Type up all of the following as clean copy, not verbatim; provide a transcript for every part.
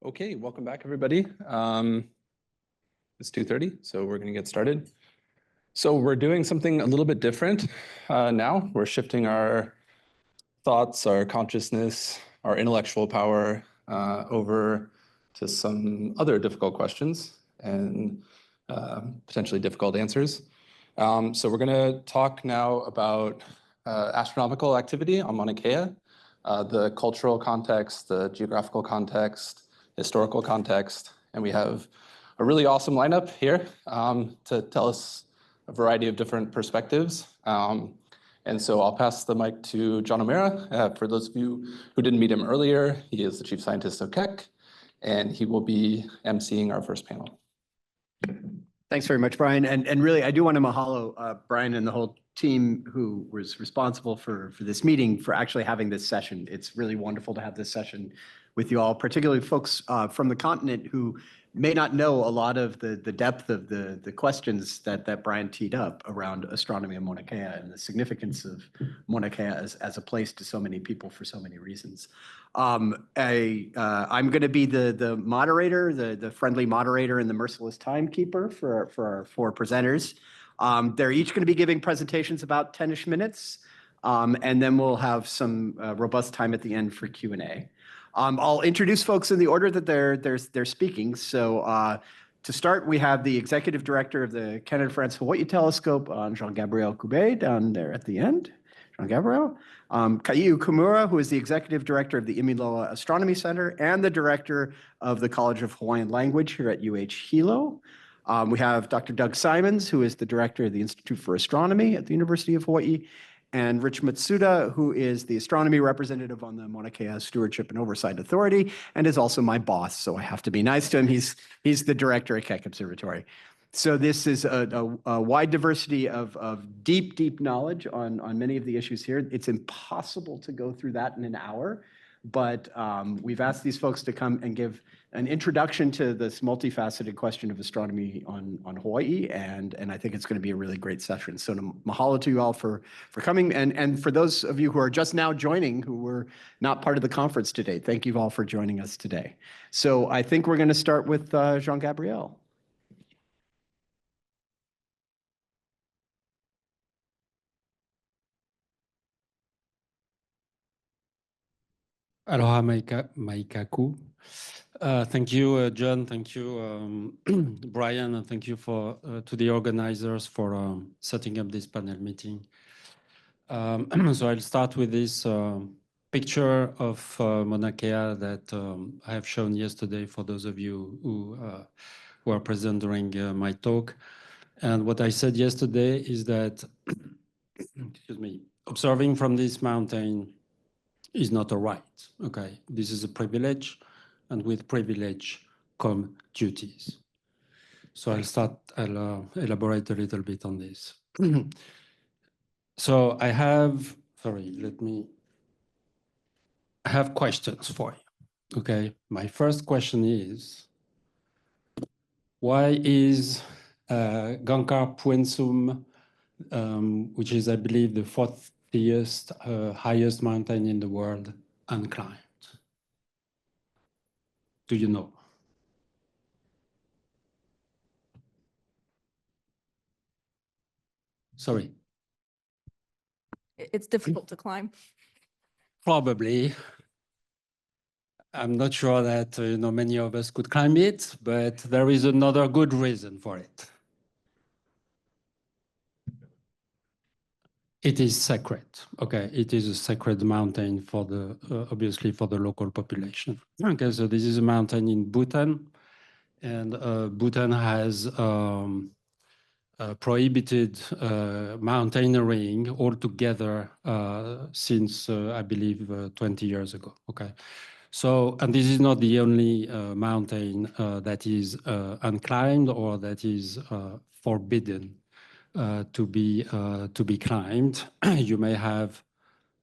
Okay, welcome back, everybody. It's 2:30, so we're going to get started. So we're doing something a little bit different now. We're shifting our thoughts, our consciousness, our intellectual power over to some other difficult questions and potentially difficult answers. So we're going to talk now about astronomical activity on Mauna Kea, the cultural context, the geographical context, historical context, and we have a really awesome lineup here to tell us a variety of different perspectives. And so I'll pass the mic to John O'Meara. For those of you who didn't meet him earlier, he is the chief scientist of Keck, and he will be emceeing our first panel. Thanks very much, Brian. And really, I do want to mahalo Brian and the whole team who was responsible for this meeting for actually having this session. It's really wonderful to have this session with you all, particularly folks from the continent who may not know a lot of the depth of the questions that Brian teed up around astronomy and Mauna Kea and the significance of Mauna Kea as a place to so many people for so many reasons. I'm going to be the moderator, the friendly moderator and the merciless timekeeper for our four presenters. They're each going to be giving presentations about 10-ish minutes, and then we'll have some robust time at the end for Q&A. I'll introduce folks in the order that they're speaking. So to start, we have the executive director of the Canada-France-Hawaii Telescope, Jean-Gabriel Coubet, down there at the end. Jean-Gabriel. Kaiu Kimura, who is the executive director of the Imiloa Astronomy Center and the director of the College of Hawaiian Language here at Hilo. We have Dr. Doug Simons, who is the director of the Institute for Astronomy at the University of Hawaii, and Rich Matsuda, who is the astronomy representative on the Mauna Kea Stewardship and Oversight Authority, and is also my boss, so I have to be nice to him. He's the director at Keck Observatory. So this is a wide diversity of deep knowledge on many of the issues here. It's impossible to go through that in an hour, but we've asked these folks to come and give an introduction to this multifaceted question of astronomy on Hawaii, and I think it's going to be a really great session. So mahalo to you all for coming, and for those of you who are just now joining, who were not part of the conference today, thank you all for joining us today. So I think we're going to start with Jean-Gabriel. Aloha maikaku. Thank you, John. Thank you, Brian, and thank you to the organizers for setting up this panel meeting. So I'll start with this picture of Mauna Kea that I have shown yesterday for those of you who were present during my talk. And what I said yesterday is that, excuse me, observing from this mountain is not a right, okay? This is a privilege, and with privilege come duties. So I'll elaborate a little bit on this. So I have questions for you, okay? My first question is, why is Gangkar Puensum, which is, I believe, the fourth highest mountain in the world, unclimbed? Do you know? Sorry. It's difficult to climb. Probably. I'm not sure that many of us could climb it, but there is another good reason for it. It is sacred. Okay, it is a sacred mountain for obviously for the local population. Okay, so this is a mountain in Bhutan, and Bhutan has prohibited mountaineering altogether since I believe 20 years ago. Okay, so and this is not the only mountain that is unclimbed or that is forbidden to be climbed. You may have,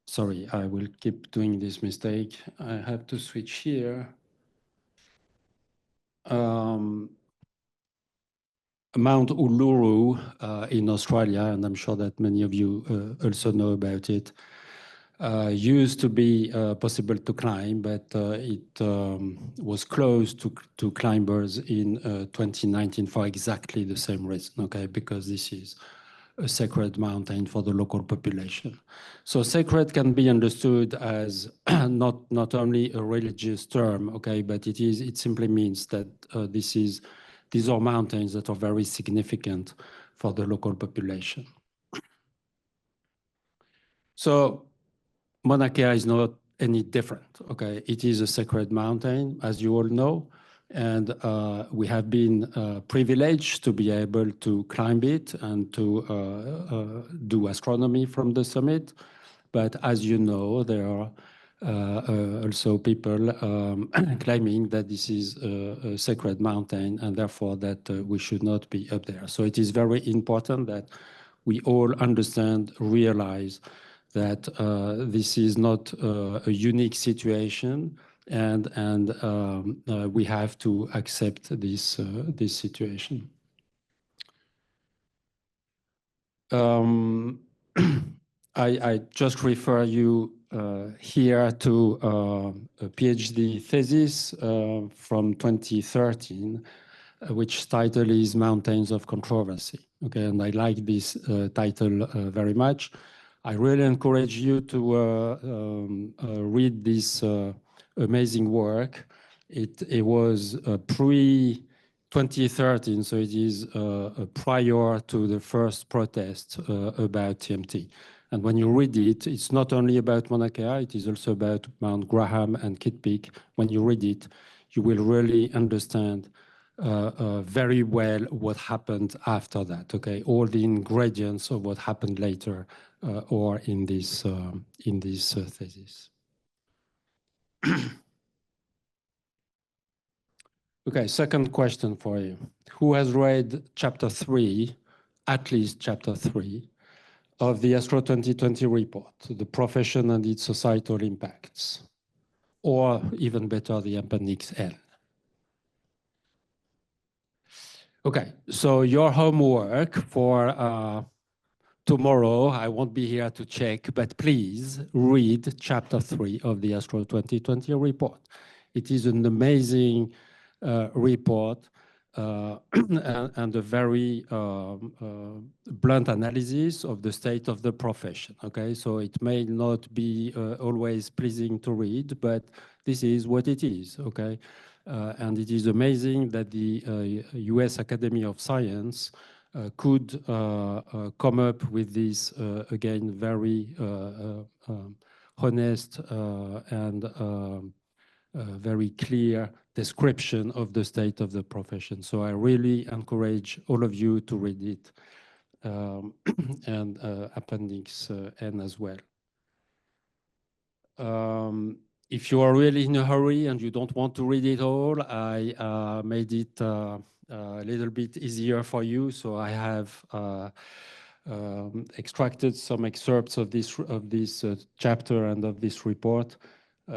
sorry, I will keep doing this mistake. I have to switch here. Mount Uluru in Australia, and I'm sure that many of you also know about it, used to be possible to climb, but it was closed to climbers in 2019 for exactly the same reason, okay? Because this is a sacred mountain for the local population. So sacred can be understood as not only a religious term, okay, but it simply means that these are mountains that are very significant for the local population. So Maunakea is not any different, okay? It is a sacred mountain, as you all know, and we have been privileged to be able to climb it and to do astronomy from the summit. But as you know, there are also people claiming that this is a sacred mountain and therefore that we should not be up there. So it is very important that we all understand, realize that this is not a unique situation, and we have to accept this situation. I just refer you here to a PhD thesis from 2013, which title is Mountains of Controversy. Okay, and I like this title very much. I really encourage you to read this amazing work. It was pre-2013, so it is prior to the first protest about TMT. And when you read it, it's not only about Maunakea, it is also about Mount Graham and Kitt Peak. When you read it, you will really understand very well what happened after that, okay? All the ingredients of what happened later or in this thesis. Okay, second question for you. Who has read chapter 3, at least chapter 3, of the Astro 2020 report, the profession and its societal impacts, or even better, the appendix L? Okay, so your homework for tomorrow, I won't be here to check, but please read chapter 3 of the Astro 2020 report. It is an amazing report and a very blunt analysis of the state of the profession, okay? So it may not be always pleasing to read, but this is what it is, okay? And it is amazing that the US Academy of Science could come up with this, again, very honest and very clear description of the state of the profession. So I really encourage all of you to read it, and appendix N as well. If you are really in a hurry and you don't want to read it all, I made it a little bit easier for you. So I have extracted some excerpts of this chapter and of this report.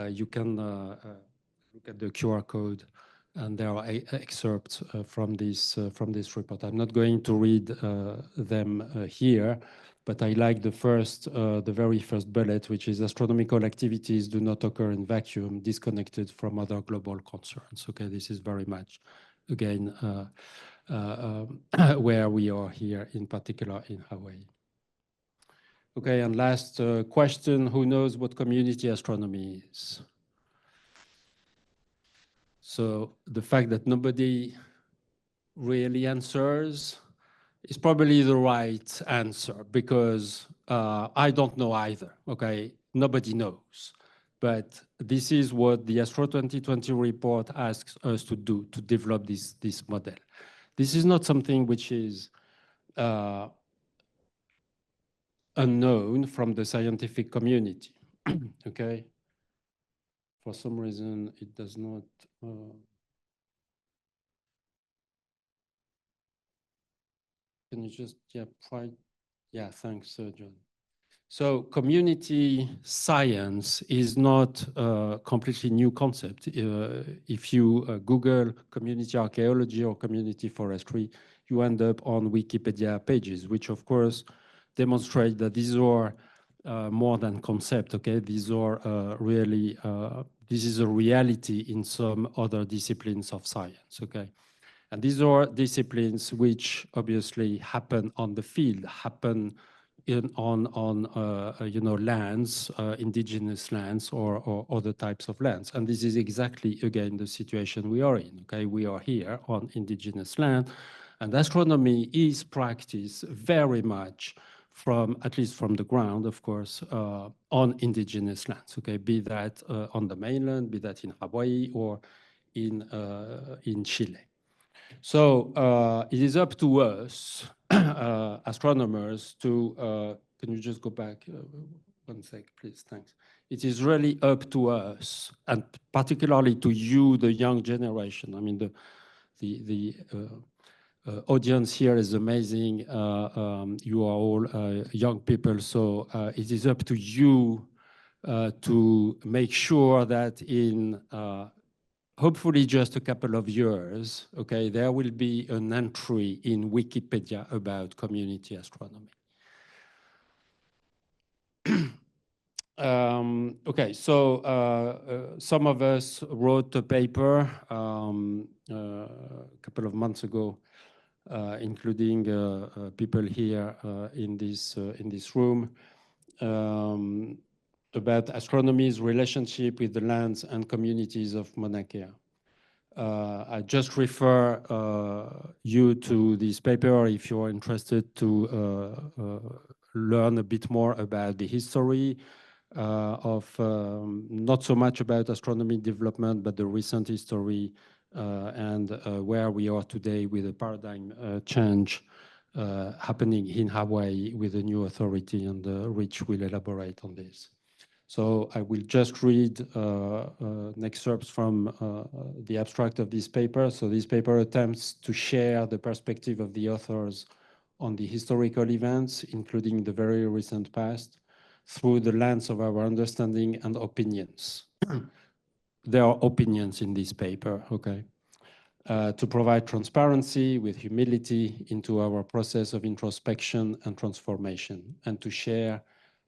You can look at the QR code, and there are excerpts from this report. I'm not going to read them here, but I like the very first bullet, which is astronomical activities do not occur in vacuum, disconnected from other global concerns. Okay, this is very much, again, where we are here, in particular in Hawaii. Okay, and last question, who knows what community astronomy is? So the fact that nobody really answers is probably the right answer, because I don't know either, okay? Nobody knows. But this is what the Astro 2020 report asks us to do, to develop this model. This is not something which is unknown from the scientific community, okay? For some reason, it does not. Can you just, yeah, thanks, John. So community science is not a completely new concept. If you Google community archaeology or community forestry, you end up on Wikipedia pages, which of course demonstrate that these are more than concept, okay? These are really, this is a reality in some other disciplines of science, okay? And these are disciplines which obviously happen on the field, happen on you know, lands, indigenous lands or other types of lands. And this is exactly, again, the situation we are in, okay? We are here on indigenous land, and astronomy is practiced very much from, at least from the ground, of course, on indigenous lands, okay? Be that on the mainland, be that in Hawaii or in Chile. So it is up to us, astronomers, to, can you just go back 1 sec, please? Thanks. It is really up to us, and particularly to you, the young generation. I mean, the audience here is amazing. You are all young people, so it is up to you to make sure that in hopefully just a couple of years, okay, there will be an entry in Wikipedia about community astronomy. Okay, so some of us wrote a paper a couple of months ago, including people here in this room, about astronomy's relationship with the lands and communities of Maunakea. I just refer you to this paper if you're interested to learn a bit more about the history of not so much about astronomy development, but the recent history and where we are today with a paradigm change happening in Hawaii with a new authority, and Rich will elaborate on this. So I will just read excerpts from the abstract of this paper. So this paper attempts to share the perspective of the authors on the historical events, including the very recent past, through the lens of our understanding and opinions. There are opinions in this paper, okay? To provide transparency with humility into our process of introspection and transformation, and to share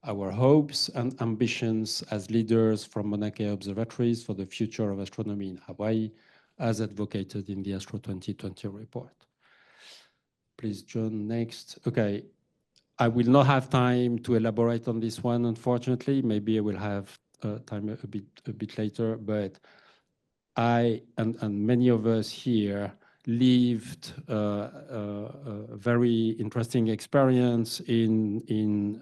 our hopes and ambitions as leaders from Maunakea observatories for the future of astronomy in Hawaii, as advocated in the Astro 2020 report. Please, John, next. Okay, I will not have time to elaborate on this one, unfortunately. Maybe I will have time a bit later, but I and many of us here lived a very interesting experience in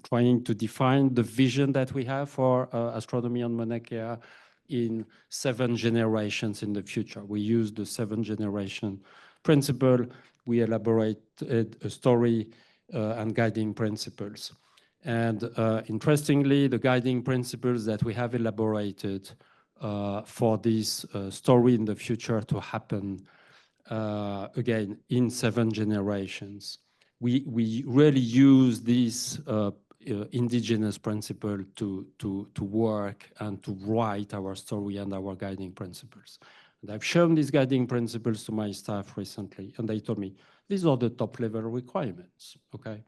trying to define the vision that we have for astronomy on Maunakea in 7 generations in the future. We use the 7-generation principle. We elaborated a story and guiding principles. And interestingly, the guiding principles that we have elaborated for this story in the future to happen, again, in 7 generations. We really use this indigenous principle to work and to write our story and our guiding principles. And I've shown these guiding principles to my staff recently, and they told me, these are the top-level requirements, okay?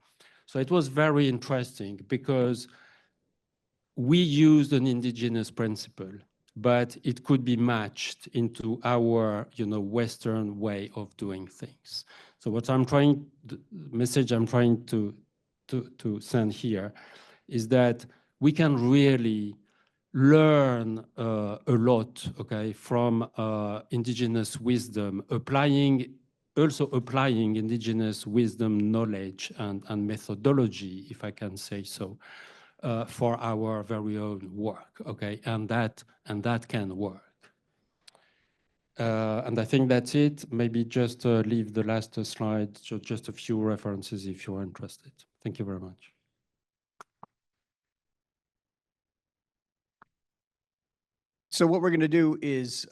So it was very interesting because we used an indigenous principle, but it could be matched into our, you know, Western way of doing things. So what I'm trying, the message I'm trying to send here is that we can really learn a lot, okay, from indigenous wisdom, also applying indigenous wisdom, knowledge, and methodology, if I can say so, for our very own work, okay, and that can work. And I think that's it. Maybe just leave the last slide, so just a few references if you're interested. Thank you very much. So what we're going to do is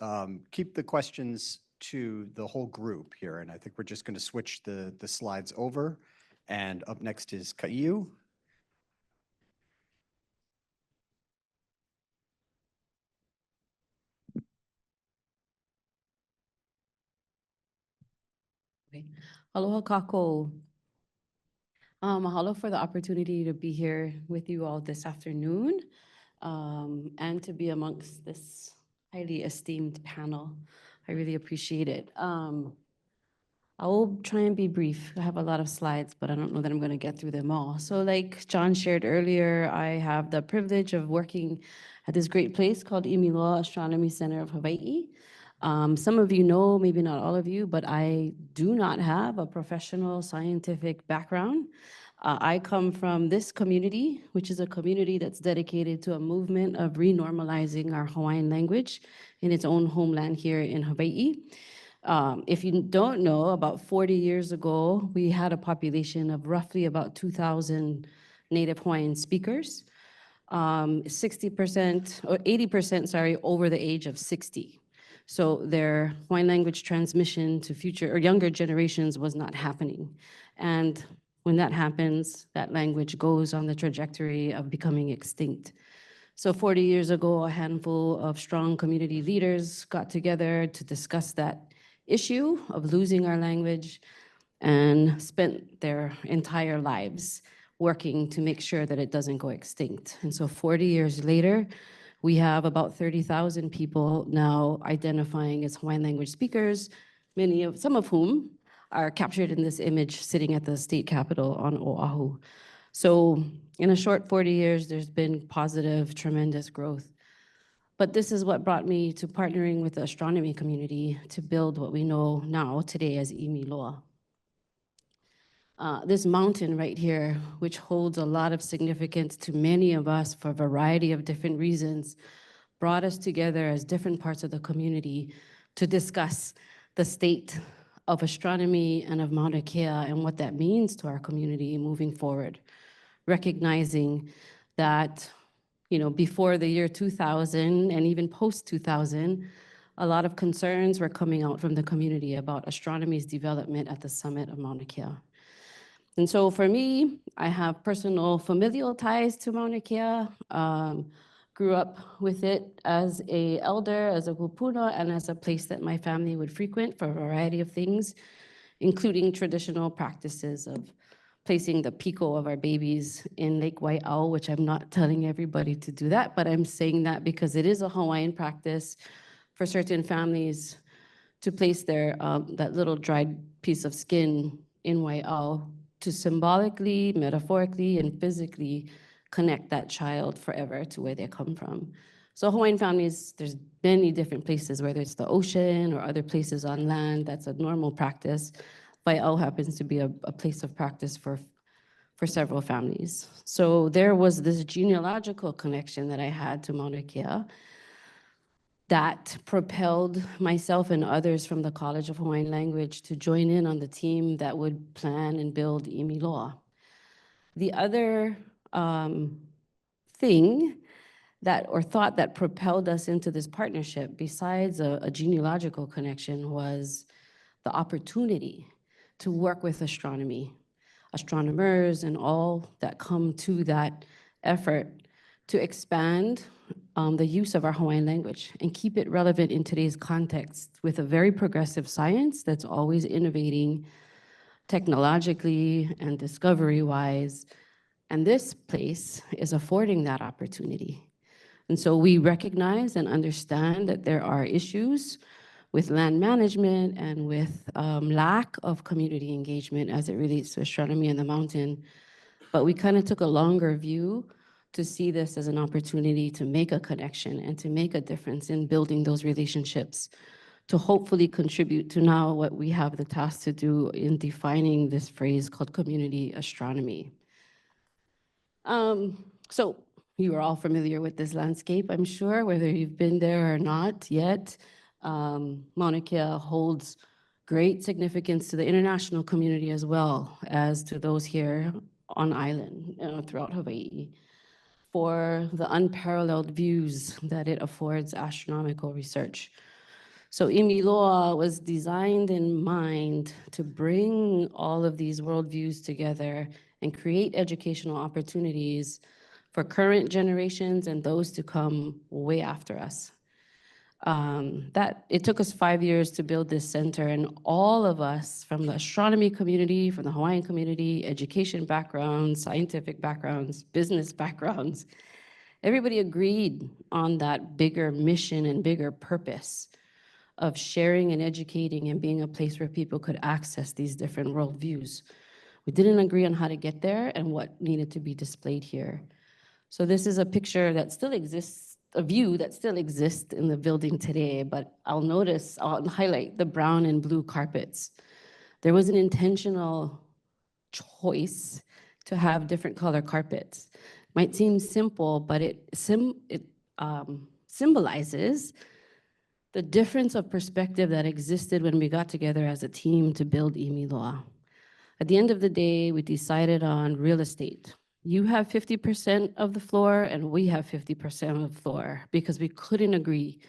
keep the questions to the whole group here, and I think we're just going to switch the slides over. And up next is Kaiu. Aloha kākou. Mahalo for the opportunity to be here with you all this afternoon and to be amongst this highly esteemed panel. I really appreciate it. I will try and be brief. I have a lot of slides, but I don't know that I'm going to get through them all. So like John shared earlier, I have the privilege of working at this great place called Imiloa Astronomy Center of Hawaii. Some of you know, maybe not all of you, but I do not have a professional scientific background. I come from this community, which is a community that's dedicated to a movement of renormalizing our Hawaiian language in its own homeland here in Hawaii. If you don't know, about 40 years ago, we had a population of roughly about 2,000 Native Hawaiian speakers, 60% or 80%, sorry, over the age of 60. So their Hawaiian language transmission to future or younger generations was not happening. And when that happens, that language goes on the trajectory of becoming extinct. So 40 years ago, a handful of strong community leaders got together to discuss that issue of losing our language and spent their entire lives working to make sure that it doesn't go extinct. And so 40 years later, we have about 30,000 people now identifying as Hawaiian language speakers, some of whom are captured in this image sitting at the state capitol on Oahu. So in a short 40 years, there's been positive, tremendous growth. But this is what brought me to partnering with the astronomy community to build what we know now today as Imiloa. This mountain right here, which holds a lot of significance to many of us for a variety of different reasons, brought us together as different parts of the community to discuss the state of astronomy and of Maunakea and what that means to our community moving forward, recognizing that before the year 2000 and even post 2000, a lot of concerns were coming out from the community about astronomy's development at the summit of Maunakea. And so for me, I have personal familial ties to Maunakea, grew up with it as an elder, as a kupuna, and as a place that my family would frequent for a variety of things, including traditional practices of placing the piko of our babies in Lake Wai'au, which I'm not telling everybody to do that, but I'm saying that because it is a Hawaiian practice for certain families to place their that little dried piece of skin in Wai'au to symbolically, metaphorically, and physically connect that child forever to where they come from. So Hawaiian families, there's many different places, whether it's the ocean or other places on land, that's a normal practice. Wai'au happens to be a place of practice for several families. So there was this genealogical connection that I had to Maunakea that propelled myself and others from the College of Hawaiian Language to join in on the team that would plan and build Imiloa. The other thing thought that propelled us into this partnership, besides a genealogical connection, was the opportunity to work with astronomers, and all that come to that effort to expand the use of our Hawaiian language and keep it relevant in today's context with a very progressive science that's always innovating technologically and discovery-wise. And this place is affording that opportunity. And so we recognize and understand that there are issues with land management and with lack of community engagement as it relates to astronomy in the mountain. But we kind of took a longer view to see this as an opportunity to make a connection and to make a difference in building those relationships, to hopefully contribute to now what we have the task to do in defining this phrase called community astronomy. So you are all familiar with this landscape, I'm sure, whether you've been there or not yet. Maunakea holds great significance to the international community as well as to those here on island, throughout Hawaii, for the unparalleled views that it affords astronomical research. So Imiloa was designed in mind to bring all of these worldviews together and create educational opportunities for current generations and those to come way after us. That it took us 5 years to build this center, and all of us from the astronomy community, from the Hawaiian community, education backgrounds, scientific backgrounds, business backgrounds, everybody agreed on that bigger mission and bigger purpose of sharing and educating and being a place where people could access these different worldviews. We didn't agree on how to get there and what needed to be displayed here. So this is a picture that still exists, a view that still exists in the building today, but I'll highlight the brown and blue carpets. There was an intentional choice to have different color carpets. Might seem simple, but it symbolizes the difference of perspective that existed when we got together as a team to build Imiloa. At the end of the day, we decided on real estate. You have 50% of the floor and we have 50% of the floor because we couldn't agree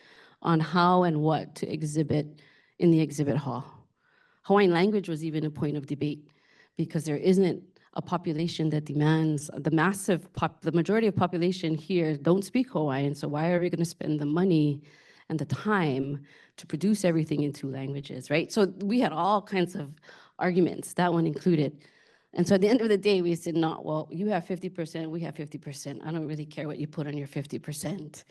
on how and what to exhibit in the exhibit hall. Hawaiian language was even a point of debate because there isn't a population that demands, the majority of population here don't speak Hawaiian, so why are we gonna spend the money and the time to produce everything in 2 languages, right? So we had all kinds of arguments, that one included. And so at the end of the day, we said, no, well, you have 50%, we have 50%. I don't really care what you put on your 50%.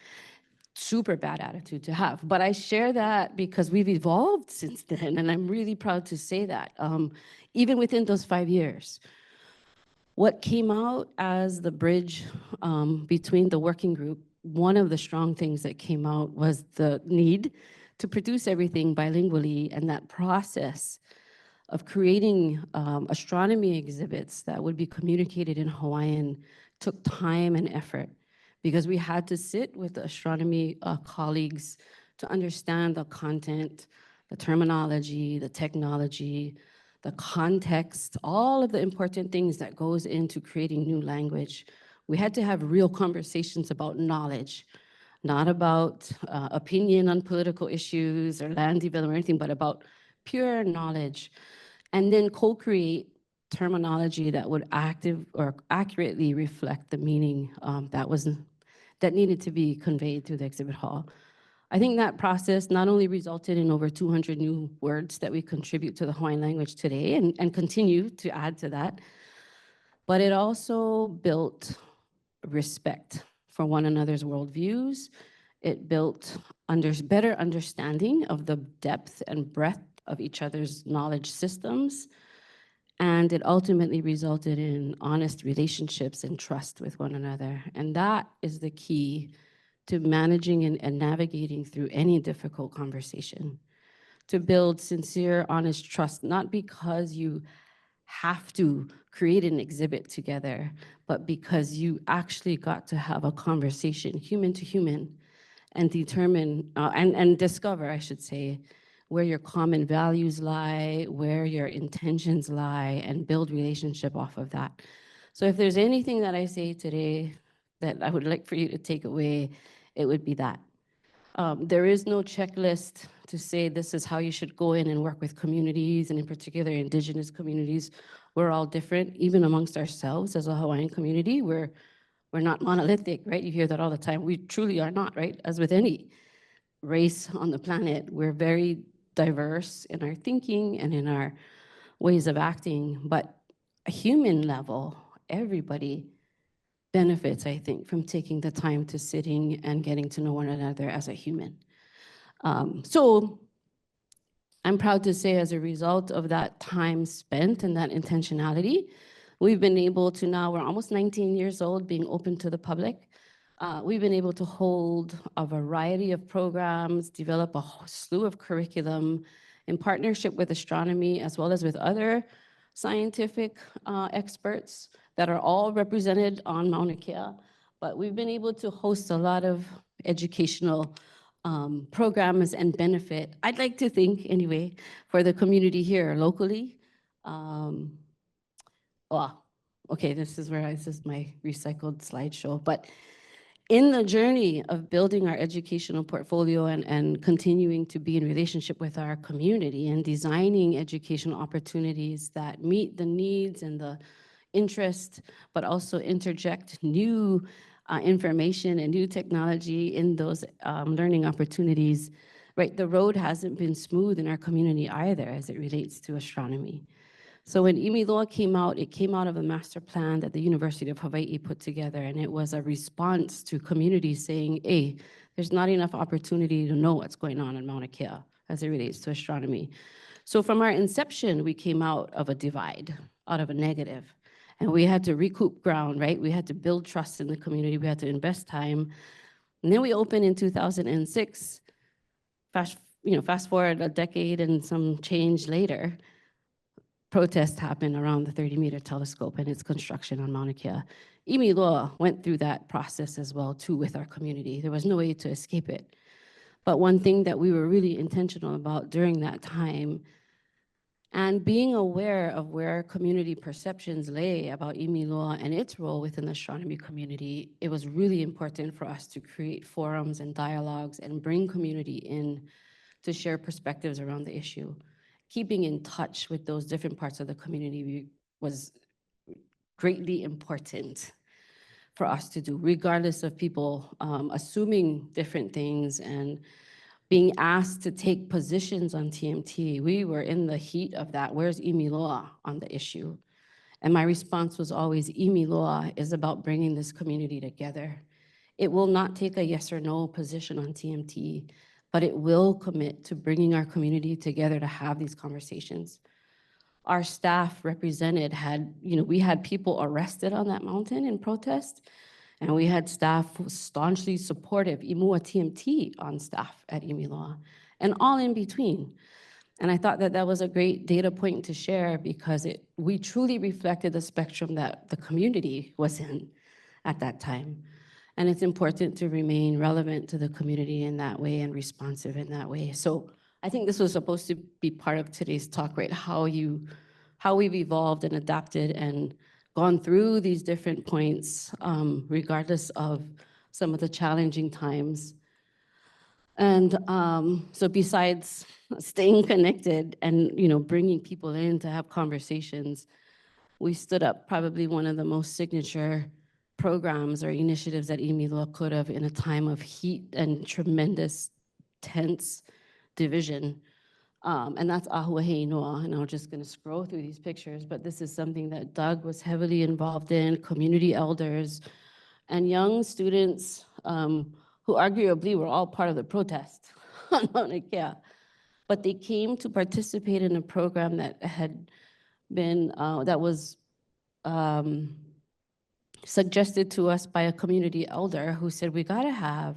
Super bad attitude to have. But I share that because we've evolved since then, and I'm really proud to say that. Even within those 5 years, what came out as the bridge between the working group, one of the strong things that came out was the need to produce everything bilingually, and that process of creating astronomy exhibits that would be communicated in Hawaiian took time and effort because we had to sit with the astronomy colleagues to understand the content, the terminology, the technology, the context, all of the important things that goes into creating new language. We had to have real conversations about knowledge, not about opinion on political issues or land development or anything, but about pure knowledge. And then co-create terminology that would accurately reflect the meaning that needed to be conveyed through the exhibit hall. I think that process not only resulted in over 200 new words that we contribute to the Hawaiian language today and continue to add to that, but it also built respect for one another's worldviews. It built better understanding of the depth and breadth of each other's knowledge systems. And it ultimately resulted in honest relationships and trust with one another. And that is the key to managing and navigating through any difficult conversation. To build sincere, honest trust, not because you have to create an exhibit together, but because you actually got to have a conversation, human to human, and determine, and discover, I should say, where your common values lie, where your intentions lie, and build relationship off of that. So if there's anything that I say today that I would like for you to take away, it would be that. There is no checklist to say this is how you should go in and work with communities, and in particular, Indigenous communities. We're all different, even amongst ourselves as a Hawaiian community. We're not monolithic, right? You hear that all the time. We truly are not, right? As with any race on the planet, we're very diverse in our thinking and in our ways of acting. But a human level, everybody benefits, I think, from taking the time to sitting and getting to know one another as a human. So I'm proud to say, as a result of that time spent and that intentionality, we've been able to now, we're almost 19 years old, being open to the public. We've been able to hold a variety of programs, develop a slew of curriculum in partnership with astronomy, as well as with other scientific experts that are all represented on Maunakea. But we've been able to host a lot of educational programs and benefit, I'd like to think anyway, for the community here locally. Okay, this is my recycled slideshow. But in the journey of building our educational portfolio and continuing to be in relationship with our community and designing educational opportunities that meet the needs and the interest, but also interject new information and new technology in those learning opportunities, right? The road hasn't been smooth in our community either as it relates to astronomy. So when Imiloa came out, it came out of a master plan that the University of Hawaii put together, and it was a response to communities saying, hey, there's not enough opportunity to know what's going on in Maunakea as it relates to astronomy. So from our inception, we came out of a divide, out of a negative, and we had to recoup ground, right? We had to build trust in the community. We had to invest time. And then we opened in 2006. Fast forward a decade and some change later, protests happened around the 30-meter telescope and its construction on Maunakea. Imiloa went through that process as well, too, with our community. There was no way to escape it. But one thing that we were really intentional about during that time, and being aware of where community perceptions lay about Imiloa and its role within the astronomy community, it was really important for us to create forums and dialogues and bring community in to share perspectives around the issue. Keeping in touch with those different parts of the community was greatly important for us to do, regardless of people assuming different things and being asked to take positions on TMT. We were in the heat of that. Where's Imiloa on the issue? And my response was always, Imiloa is about bringing this community together. It will not take a yes or no position on TMT, but it will commit to bringing our community together to have these conversations. Our staff represented we had people arrested on that mountain in protest, and we had staff who staunchly supportive, Imua TMT on staff at Imiloa, and all in between. And I thought that that was a great data point to share because we truly reflected the spectrum that the community was in at that time. And it's important to remain relevant to the community in that way and responsive in that way. So I think this was supposed to be part of today's talk, right? How we've evolved and adapted and gone through these different points, regardless of some of the challenging times. And so besides staying connected and bringing people in to have conversations, we stood up probably one of the most signature programs or initiatives that Imiloa could have in a time of heat and tremendous tense division. And that's Ahuahei Noa. And I'm just going to scroll through these pictures, but this is something that Doug was heavily involved in, community elders, and young students who arguably were all part of the protest on Maunakea. But they came to participate in a program that had been, that was suggested to us by a community elder who said, we gotta have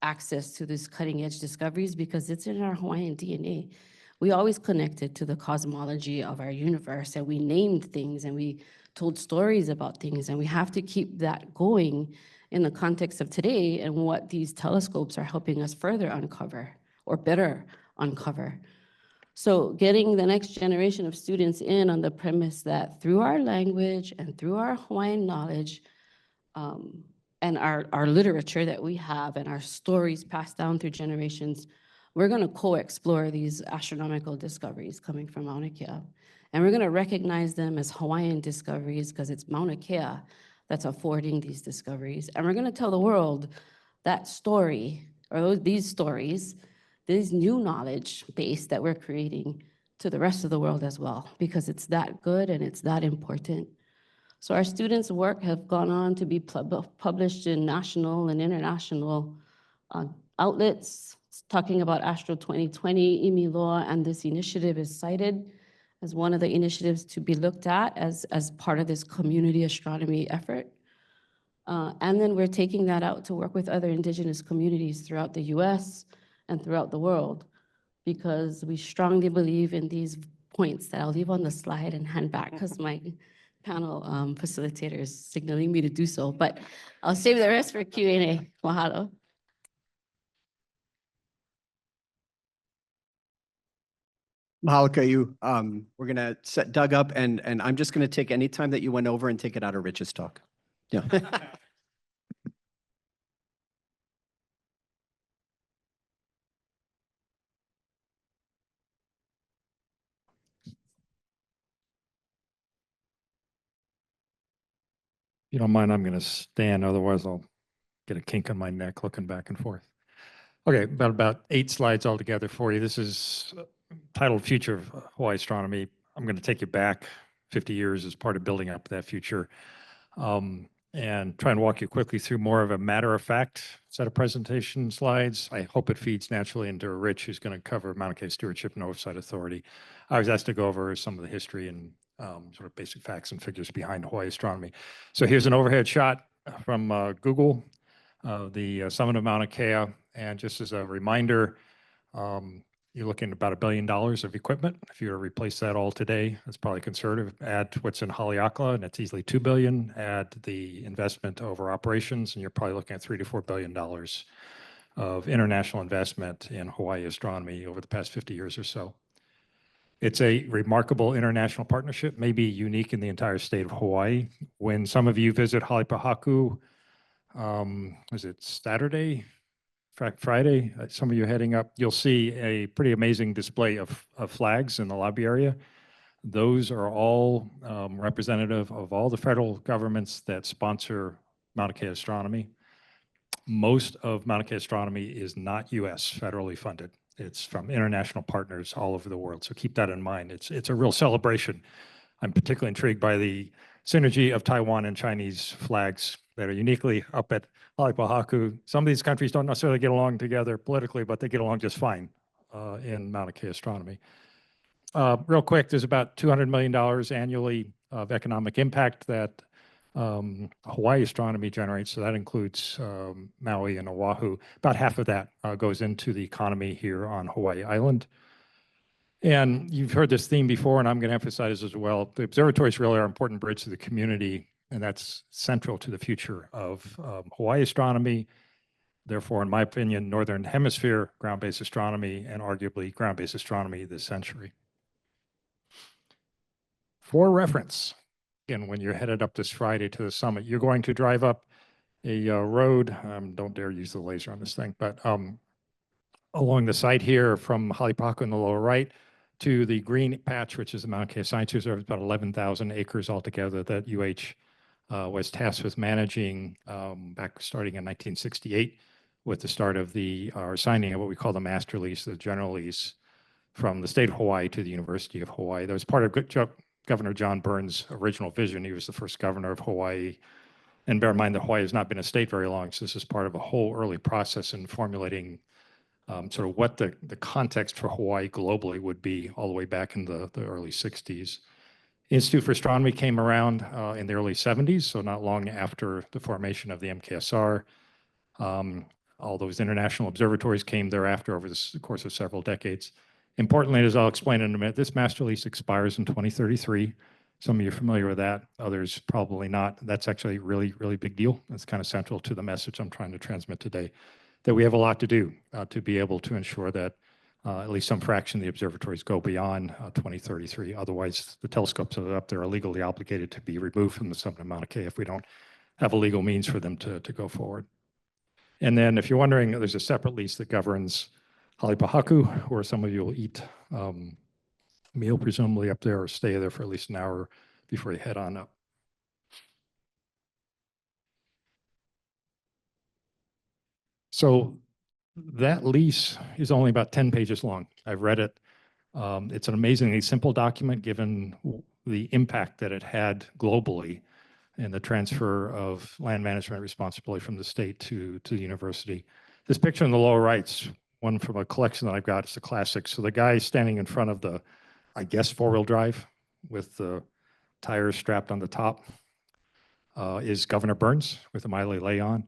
access to these cutting edge discoveries because it's in our Hawaiian DNA. We always connected to the cosmology of our universe, and we named things and we told stories about things, and we have to keep that going in the context of today and what these telescopes are helping us further uncover or better uncover. So getting the next generation of students in on the premise that through our language and through our Hawaiian knowledge and our literature that we have and our stories passed down through generations, we're going to co-explore these astronomical discoveries coming from Maunakea. And we're going to recognize them as Hawaiian discoveries because it's Maunakea that's affording these discoveries. And we're going to tell the world that story, or these stories, this new knowledge base that we're creating to the rest of the world as well, because it's that good and it's that important. So our students' work have gone on to be published in national and international outlets, talking about Astro 2020, Imiloa, and this initiative is cited as one of the initiatives to be looked at as part of this community astronomy effort. And then we're taking that out to work with other indigenous communities throughout the US and throughout the world, because we strongly believe in these points that I'll leave on the slide and hand back because my panel facilitator is signaling me to do so, but I'll save the rest for Q&A. Mahalo. Mahalo you. We're going to set Doug up, and I'm just going to take any time that you went over and take it out of Rich's talk. Yeah. You don't mind, I'm going to stand, otherwise I'll get a kink in my neck looking back and forth. Okay, about 8 slides altogether for you. This is titled Future of Hawaii Astronomy. I'm going to take you back 50 years as part of building up that future, and try and walk you quickly through more of a matter-of-fact set of presentation slides. I hope it feeds naturally into Rich, who's going to cover Maunakea Stewardship and Oversight Authority. I was asked to go over some of the history and sort of basic facts and figures behind Hawaii astronomy. So here's an overhead shot from Google, the summit of Mauna Kea. And just as a reminder, you're looking at about $1 billion of equipment. If you were to replace that all today, that's probably conservative. Add what's in Haleakala, and it's easily $2 billion. Add the investment over operations, and you're probably looking at $3 to $4 billion of international investment in Hawaii astronomy over the past 50 years or so. It's a remarkable international partnership, maybe unique in the entire state of Hawaii. When some of you visit Halepahaku, is it Saturday? Friday, some of you heading up, you'll see a pretty amazing display of flags in the lobby area. Those are all representative of all the federal governments that sponsor Mauna Kea astronomy. Most of Mauna Kea astronomy is not US federally funded. It's from international partners all over the world. So keep that in mind. It's a real celebration. I'm particularly intrigued by the synergy of Taiwan and Chinese flags that are uniquely up at Halepahaku. Some of these countries don't necessarily get along together politically, but they get along just fine in Mauna Kea astronomy. Real quick, there's about $200 million annually of economic impact that Hawaii astronomy generates. So that includes Maui and Oahu. About half of that goes into the economy here on Hawaii Island. And you've heard this theme before, and I'm going to emphasize as well. The observatories really are an important bridge to the community, and that's central to the future of Hawaii astronomy. Therefore, in my opinion, Northern Hemisphere ground-based astronomy, and arguably ground-based astronomy this century. For reference, again, when you're headed up this Friday to the summit, you're going to drive up a road. Don't dare use the laser on this thing, but along the site here from Halepahaku in the lower right to the green patch, which is the Mauna Kea Science Reserve, about 11,000 acres altogether that UH was tasked with managing back starting in 1968 with the start of our signing of what we call the master lease, the general lease from the state of Hawaii to the University of Hawaii. That was part of Governor John Burns' original vision. He was the first governor of Hawaii. And bear in mind that Hawaii has not been a state very long, so this is part of a whole early process in formulating sort of what the context for Hawaii globally would be all the way back in the early 60s. Institute for Astronomy came around in the early 70s, so not long after the formation of the MKSR. All those international observatories came thereafter over the course of several decades. Importantly, as I'll explain in a minute, this master lease expires in 2033. Some of you are familiar with that, others probably not. That's actually a really, really big deal. That's kind of central to the message I'm trying to transmit today, that we have a lot to do to be able to ensure that at least some fraction of the observatories go beyond 2033. Otherwise, the telescopes that are up there are legally obligated to be removed from the summit of Mauna Kea if we don't have a legal means for them to go forward. And then if you're wondering, there's a separate lease that governs Halepahaku, where some of you will eat meal presumably up there or stay there for at least an hour before you head on up. So that lease is only about 10 pages long. I've read it. It's an amazingly simple document given the impact that it had globally in the transfer of land management responsibility from the state to the university. This picture in the lower right's one from a collection that I've got. It's a classic. So the guy standing in front of the, I guess, four-wheel drive with the tires strapped on the top is Governor Burns with the Maile on.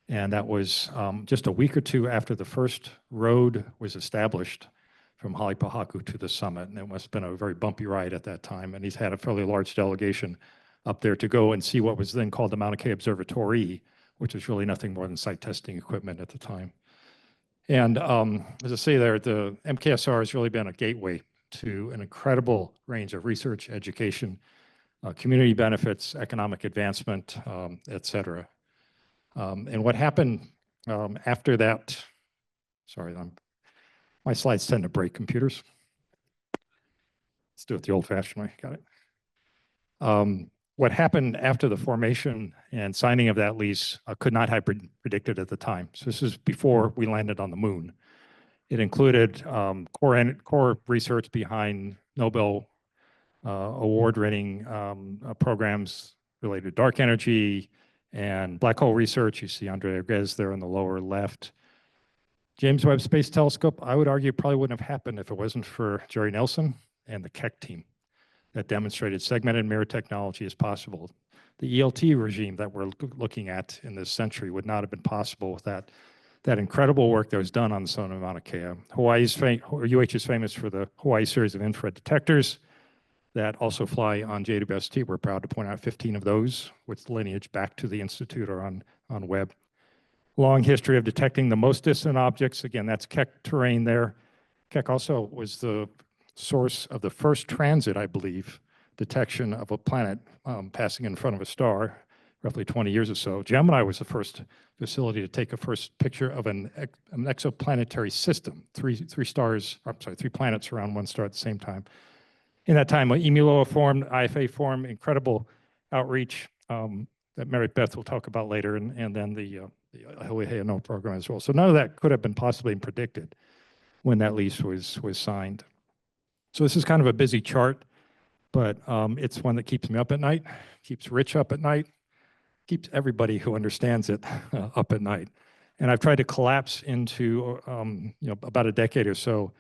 And that was just a week or two after the first road was established from Halepahaku to the summit. And it must have been a very bumpy ride at that time. And he's had a fairly large delegation up there to go and see what was then called the Mauna Kea Observatory, which was really nothing more than site testing equipment at the time. And as I say there, the MKSR has really been a gateway to an incredible range of research, education, community benefits, economic advancement, et cetera. And what happened after that, sorry, my slides tend to break computers. Let's do it the old-fashioned way, got it. What happened after the formation and signing of that lease could not have been predicted at the time. So this is before we landed on the moon. It included core research behind Nobel award-winning programs related to dark energy and black hole research. You see Andrea Ghez there in the lower left. James Webb Space Telescope, I would argue, probably wouldn't have happened if it wasn't for Jerry Nelson and the Keck team that demonstrated segmented mirror technology is possible. The ELT regime that we're looking at in this century would not have been possible with that incredible work that was done on the Son of Mauna Kea. UH is famous for the Hawaii series of infrared detectors that also fly on JWST. We're proud to point out 15 of those with lineage back to the Institute or on Webb. Long history of detecting the most distant objects. Again, that's Keck terrain there. Keck also was the source of the first transit, I believe, detection of a planet passing in front of a star roughly 20 years or so. Gemini was the first facility to take a first picture of an exoplanetary system, three planets around one star at the same time. In that time, EMULOA formed, IFA formed, incredible outreach that Mary Beth will talk about later, and then the Hawaiiano program as well. So none of that could have been possibly predicted when that lease was signed. So this is kind of a busy chart, but it's one that keeps me up at night, keeps Rich up at night, keeps everybody who understands it up at night. And I've tried to collapse into about a decade or so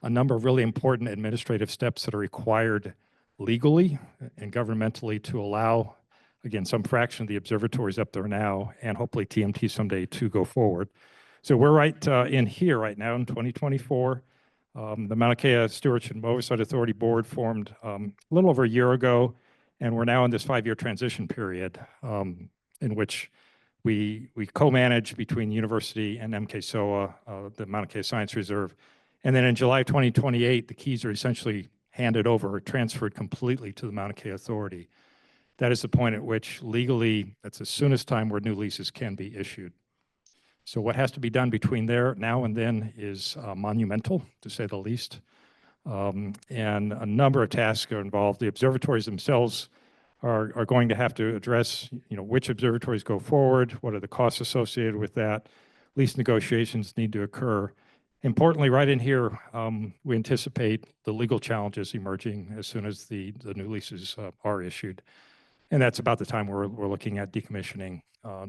a number of really important administrative steps that are required legally and governmentally to allow, again, some fraction of the observatories up there now, and hopefully TMT someday to go forward. So we're right in here right now in 2024. The Mauna Kea Stewardship and Oversight Authority Board formed a little over a year ago, and we're now in this 5-year transition period in which we co-manage between university and MKSOA, the Mauna Kea Science Reserve. And then in July 2028, the keys are essentially handed over or transferred completely to the Mauna Kea Authority. That is the point at which legally, that's the soonest time where new leases can be issued. So what has to be done between there now and then is monumental, to say the least. And a number of tasks are involved. The observatories themselves are going to have to address, which observatories go forward, what are the costs associated with that. Lease negotiations need to occur. Importantly, right in here, we anticipate the legal challenges emerging as soon as the new leases are issued. And that's about the time we're looking at decommissioning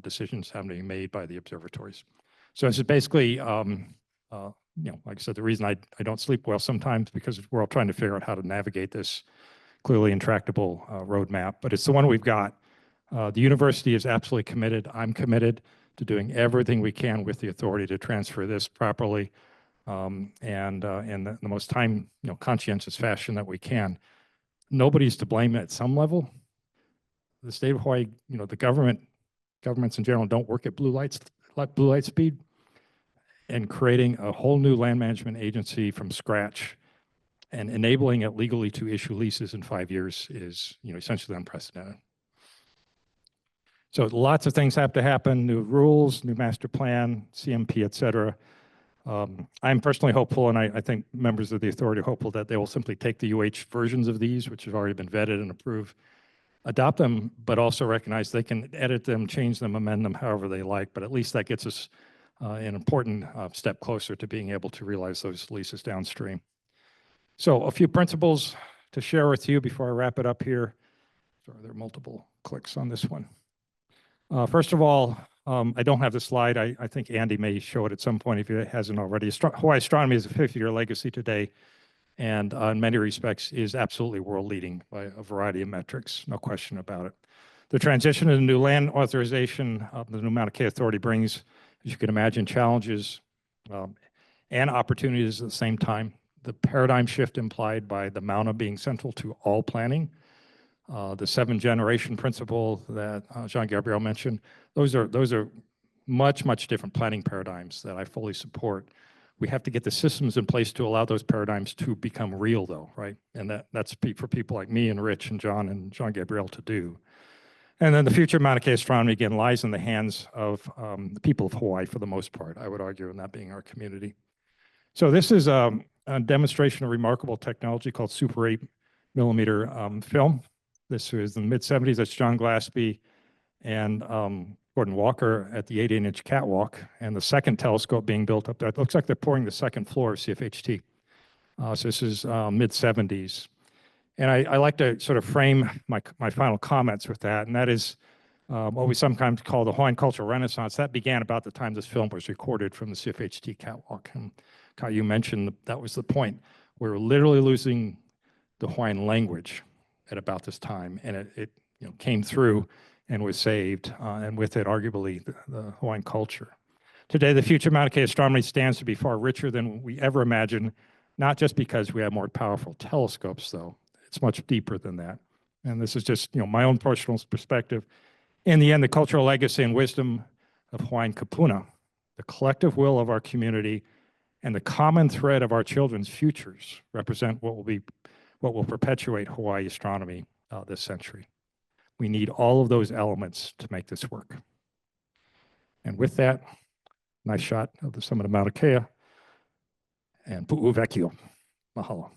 decisions having to be made by the observatories. So this is basically, like I said, the reason I don't sleep well sometimes because we're all trying to figure out how to navigate this clearly intractable roadmap, but it's the one we've got. The university is absolutely committed. I'm committed to doing everything we can with the authority to transfer this properly and in the most time, conscientious fashion that we can. Nobody's to blame at some level. The state of Hawaii, the governments in general don't work at blue light speed, and creating a whole new land management agency from scratch and enabling it legally to issue leases in 5 years is, essentially unprecedented. So lots of things have to happen: new rules, new master plan, CMP, et cetera. I'm personally hopeful, and I think members of the authority are hopeful that they will simply take the UH versions of these, which have already been vetted and approved, adopt them, but also recognize they can edit them, change them, amend them however they like, but at least that gets us an important step closer to being able to realize those leases downstream. So a few principles to share with you before I wrap it up here. Sorry, there are multiple clicks on this one. First of all, I don't have the slide. I think Andy may show it at some point if he hasn't already. Hawaii Astronomy is a 50-year legacy today, and in many respects is absolutely world leading by a variety of metrics, no question about it. The transition to the new land authorization the new Mauna Kea Authority brings, as you can imagine, challenges and opportunities at the same time. The paradigm shift implied by the Mauna being central to all planning, the 7-generation principle that Jean-Gabriel mentioned, those are much, much different planning paradigms that I fully support. We have to get the systems in place to allow those paradigms to become real, though, right? And that's for people like me and Rich and John and Jean-Gabriel to do. And then the future of Mauna Kea Astronomy, again, lies in the hands of the people of Hawaii for the most part, I would argue, and that being our community. So this is a demonstration of remarkable technology called Super 8 millimeter film. This was in the mid-70s. That's John Glaspie and Gordon Walker at the 18-inch catwalk, and the second telescope being built up there. It looks like they're pouring the second floor of CFHT. So this is mid-70s. And I like to sort of frame my final comments with that, and that is what we sometimes call the Hawaiian Cultural Renaissance. That began about the time this film was recorded from the CFHT catwalk. And Caillou mentioned that was the point. We were literally losing the Hawaiian language at about this time, and it came through and was saved, and with it, arguably, the Hawaiian culture. Today, the future of Mauna Kea astronomy stands to be far richer than we ever imagined, not just because we have more powerful telescopes, though. It's much deeper than that. And this is just my own personal perspective. In the end, the cultural legacy and wisdom of Hawaiian Kupuna, the collective will of our community, and the common thread of our children's futures represent what will perpetuate Hawaii astronomy this century. We need all of those elements to make this work. And with that, nice shot of the summit of Mauna Kea, and pu'u vekio. Mahalo.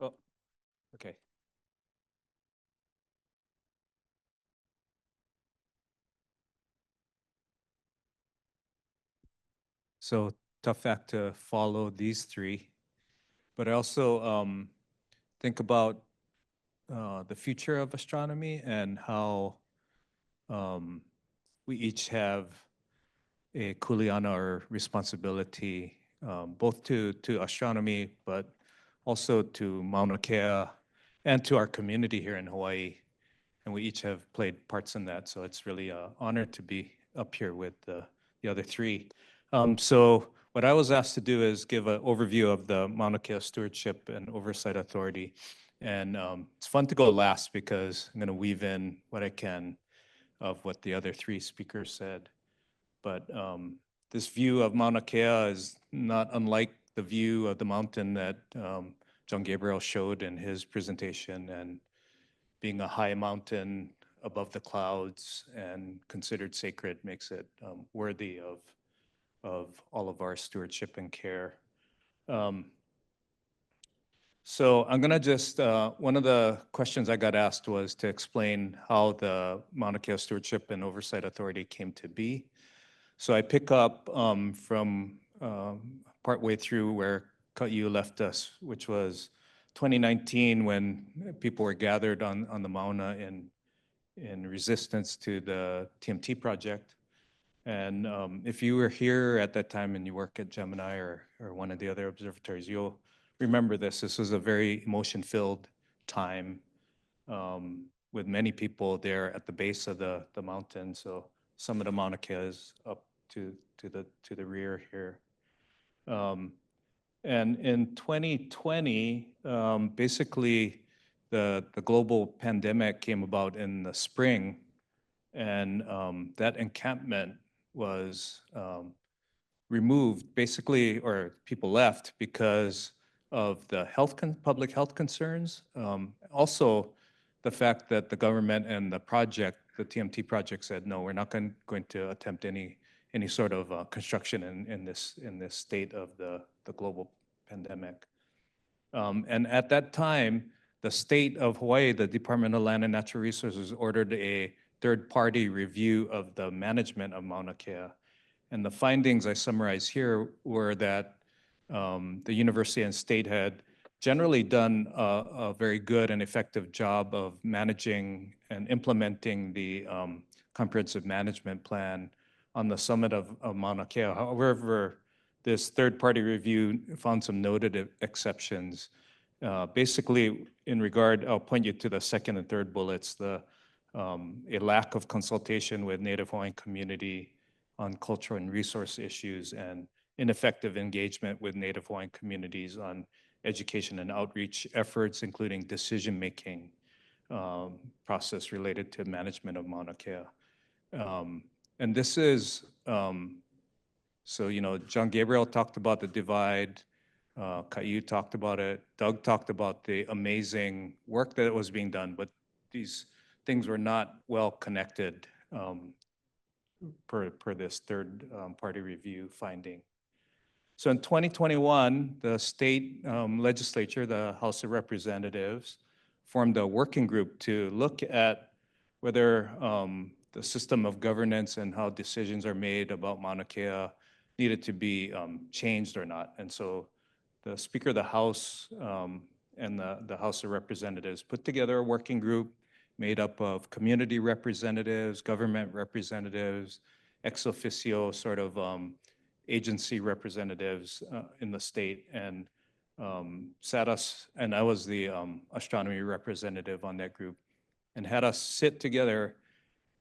Oh, okay. So tough act to follow these three, but I also think about the future of astronomy and how we each have a kuleana or responsibility, both to astronomy, but also to Mauna Kea and to our community here in Hawaii. And we each have played parts in that. So it's really an honor to be up here with the other three. So what I was asked to do is give an overview of the Mauna Kea Stewardship and Oversight Authority. And it's fun to go last because I'm going to weave in what I can of what the other three speakers said. But this view of Mauna Kea is not unlike the view of the mountain that John Gabriel showed in his presentation, and being a high mountain above the clouds and considered sacred makes it worthy of all of our stewardship and care. So I'm gonna just, one of the questions I got asked was to explain how the Mauna Kea Stewardship and Oversight Authority came to be. So I pick up from partway through where Caillou left us, which was 2019 when people were gathered on the Mauna in resistance to the TMT project. And if you were here at that time and you work at Gemini or one of the other observatories, you'll remember this. This was a very emotion-filled time with many people there at the base of the mountain. So summit of Mauna Kea is up to the rear here. And in 2020, basically the global pandemic came about in the spring, and that encampment was removed basically, or people left because of the public health concerns. Also, the fact that the government and the project, the TMT project, said no, we're not going to attempt any sort of construction in this state of the global pandemic. And at that time, the state of Hawaii, the Department of Land and Natural Resources, ordered a third-party review of the management of Mauna Kea. And the findings I summarize here were that the university and state had generally done a very good and effective job of managing and implementing the comprehensive management plan on the summit of Mauna Kea. However, this third-party review found some noted exceptions. Basically, in regard, I'll point you to the second and third bullets, a lack of consultation with Native Hawaiian community on cultural and resource issues, and ineffective engagement with Native Hawaiian communities on education and outreach efforts, including decision-making process related to management of Mauna Kea. And this is, so, John Gabriel talked about the divide, Caillou talked about it, Doug talked about the amazing work that was being done, but these things were not well connected. per this third party review finding. So in 2021, the state legislature, the House of Representatives, formed a working group to look at whether the system of governance and how decisions are made about Mauna Kea needed to be changed or not. And so the Speaker of the House and the House of Representatives put together a working group made up of community representatives, government representatives, ex officio sort of agency representatives in the state, and sat us, and I was the astronomy representative on that group, and had us sit together.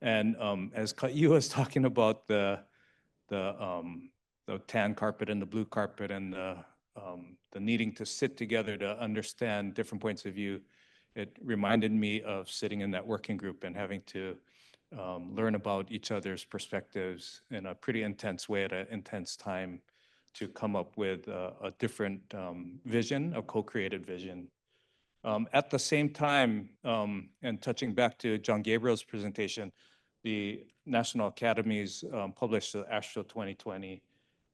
And as you was talking about the tan carpet and the blue carpet and the needing to sit together to understand different points of view, it reminded me of sitting in that working group and having to learn about each other's perspectives in a pretty intense way at an intense time to come up with a different vision, a co-created vision. At the same time, and touching back to John Gabriel's presentation, the National Academies published the Astro 2020,